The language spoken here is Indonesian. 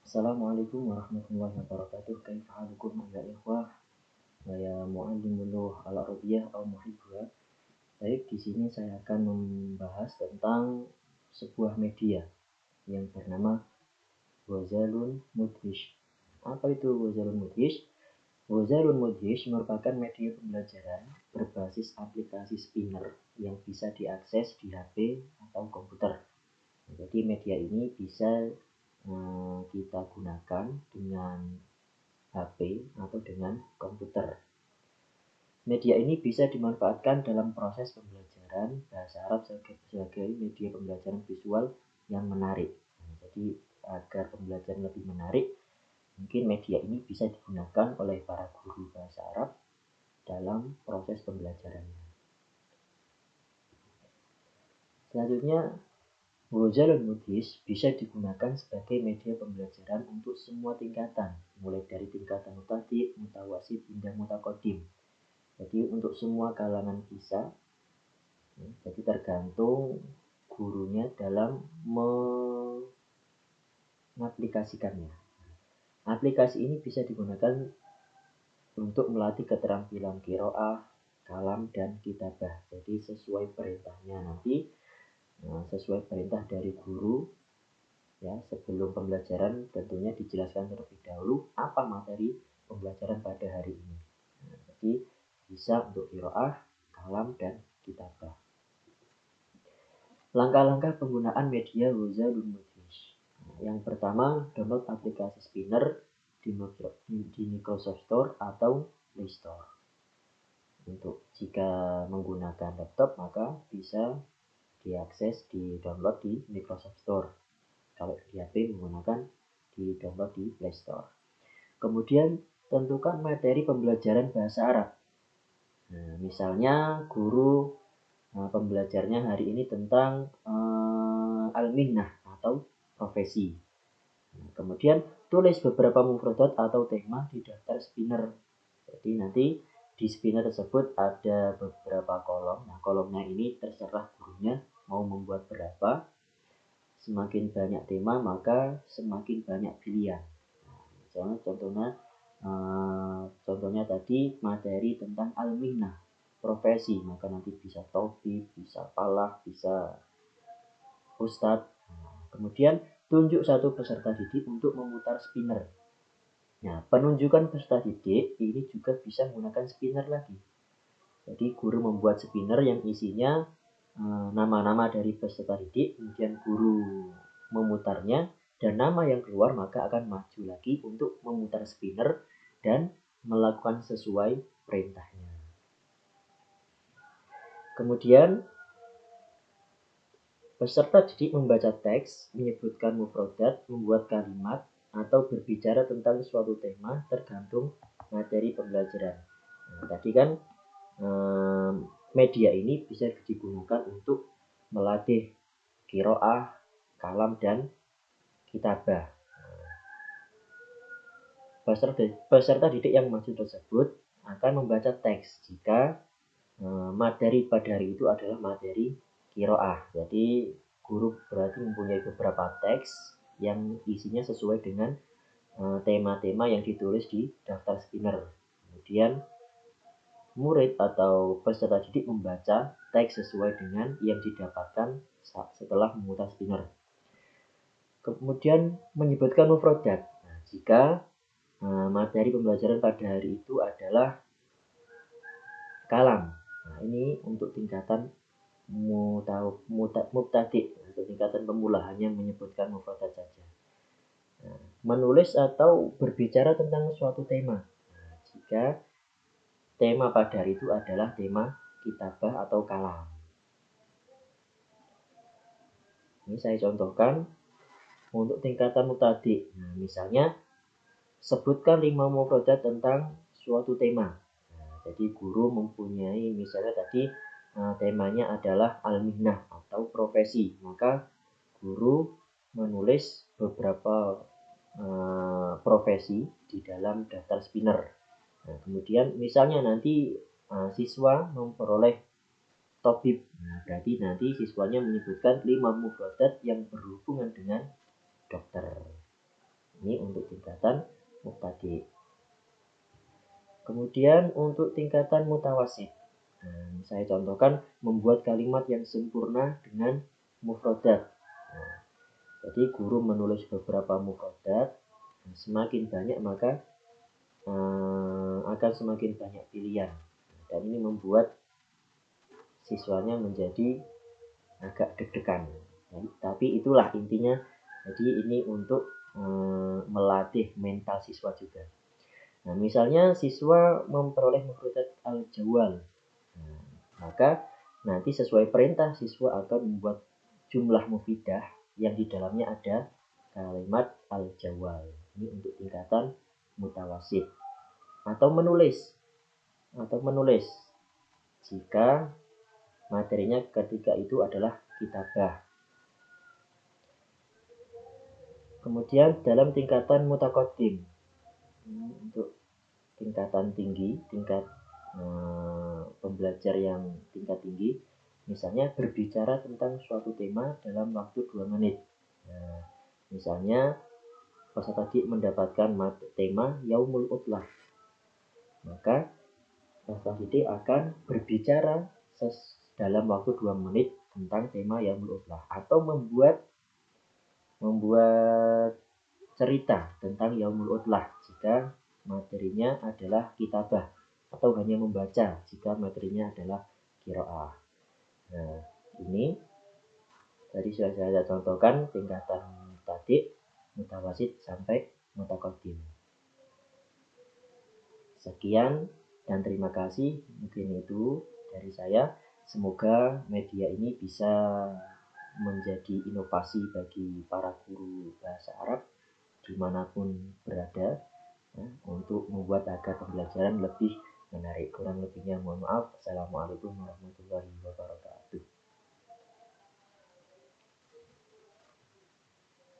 Assalamualaikum warahmatullahi wabarakatuh. Kaifa halukum ya ikhwah wa ya muallimul al-arabiyyah au muhibbah. Baik, di sini saya akan membahas tentang sebuah media yang bernama Ghazalun Mudhish. Apa itu Ghazalun Mudhish? Ghazalun Mudhish merupakan media pembelajaran berbasis aplikasi spinner yang bisa diakses di HP atau komputer. Jadi media ini bisa kita gunakan dengan HP atau dengan komputer. Media ini bisa dimanfaatkan dalam proses pembelajaran bahasa Arab sebagai media pembelajaran visual yang menarik. Jadi agar pembelajaran lebih menarik, mungkin media ini bisa digunakan oleh para guru bahasa Arab dalam proses pembelajarannya. Selanjutnya, Ghazalun Mudhish bisa digunakan sebagai media pembelajaran untuk semua tingkatan, mulai dari tingkatan mubtadi', mutawassit, hingga mutaqaddim. Jadi untuk semua kalangan bisa, jadi tergantung gurunya dalam mengaplikasikannya. Aplikasi ini bisa digunakan untuk melatih keterampilan qiraah, kalam, dan kitabah. Jadi sesuai perintahnya nanti, sesuai perintah dari guru. Ya, sebelum pembelajaran tentunya dijelaskan terlebih dahulu apa materi pembelajaran pada hari ini. Jadi bisa untuk qiraah, kalam, dan kitabah. Langkah-langkah penggunaan media Ghazalun Mudhish. Yang pertama, download aplikasi spinner di Microsoft Store atau Play Store. Untuk jika menggunakan laptop maka bisa diakses di download di Microsoft Store. Kalau di HP menggunakan di download di Play Store. Kemudian tentukan materi pembelajaran bahasa Arab. Nah, misalnya guru pembelajarnya hari ini tentang al-mihnah atau profesi. Nah, kemudian tulis beberapa mufradat atau tema di daftar spinner. Jadi nanti di spinner tersebut ada beberapa kolom. Nah, kolomnya ini terserah gurunya mau membuat berapa. Semakin banyak tema maka semakin banyak pilihan. Nah, misalnya contohnya tadi materi tentang al-mihnah, profesi, maka nanti bisa tauhid, bisa falah, bisa ustadz. Kemudian tunjuk satu peserta didik untuk memutar spinner. Nah, penunjukan peserta didik ini juga bisa menggunakan spinner lagi. Jadi guru membuat spinner yang isinya nama-nama dari peserta didik, kemudian guru memutarnya, dan nama yang keluar maka akan maju lagi untuk memutar spinner dan melakukan sesuai perintahnya. Kemudian peserta didik membaca teks, menyebutkan mufradat, membuat kalimat, atau berbicara tentang suatu tema tergantung materi pembelajaran. Nah, tadi kan media ini bisa digunakan untuk melatih qiraah, kalam, dan kitabah. Peserta didik yang maju tersebut akan membaca teks jika materi pada hari itu adalah materi qiraah. Jadi guru berarti mempunyai beberapa teks yang isinya sesuai dengan tema-tema yang ditulis di daftar spinner. Kemudian murid atau peserta didik membaca teks sesuai dengan yang didapatkan setelah memutar spinner. Kemudian menyebutkan mufradat. Nah, jika materi pembelajaran pada hari itu adalah kalam. Nah, ini untuk tingkatan mubtadi' atau tingkatan pemula, hanya menyebutkan mufradat saja. Nah, menulis atau berbicara tentang suatu tema. Nah, jika tema pada hari itu adalah tema kitabah atau kalam. Ini saya contohkan untuk tingkatan mubtadi'. Nah, misalnya sebutkan 5 mufradat tentang suatu tema. Nah, jadi guru mempunyai misalnya tadi temanya adalah al-mihnah atau profesi. Maka guru menulis beberapa profesi di dalam daftar spinner. Nah, kemudian misalnya nanti siswa memperoleh tobib. Nah, berarti nanti siswanya menyebutkan 5 mufradat yang berhubungan dengan dokter. Ini tingkatan mubtadi'. Kemudian untuk tingkatan mutawasid, saya contohkan membuat kalimat yang sempurna dengan mufradat. Jadi guru menulis beberapa mufradat, semakin banyak maka akan semakin banyak pilihan, dan ini membuat siswanya menjadi agak deg-degan. Tapi itulah intinya. Jadi ini untuk melatih mental siswa juga. Nah, misalnya siswa memperoleh mufradat al-jawal, maka nanti sesuai perintah siswa akan membuat jumlah mufidah yang di dalamnya ada kalimat al-jawal. Ini untuk tingkatan mutawasid. Atau menulis jika materinya ketika itu adalah kitabah. Kemudian dalam tingkatan mutaqaddim, untuk tingkatan tinggi, tingkat pembelajar yang tingkat tinggi, misalnya berbicara tentang suatu tema dalam waktu 2 menit. Nah, misalnya peserta didik mendapatkan tema Yaumul Utlah, maka peserta didik akan berbicara dalam waktu 2 menit tentang tema Yaumul Utlah, atau membuat cerita tentang Yaumul Utlah jika materinya adalah kitabah, atau hanya membaca jika materinya adalah qiraah. Nah, ini tadi sudah saya contohkan tingkatan mubtadi', mutawasid sampai mutaqaddim. Sekian dan terima kasih, mungkin itu dari saya. Semoga media ini bisa menjadi inovasi bagi para guru bahasa Arab dimanapun berada, untuk membuat agar pembelajaran lebih menarik. Kurang lebihnya mohon maaf. Assalamualaikum warahmatullahi wabarakatuh.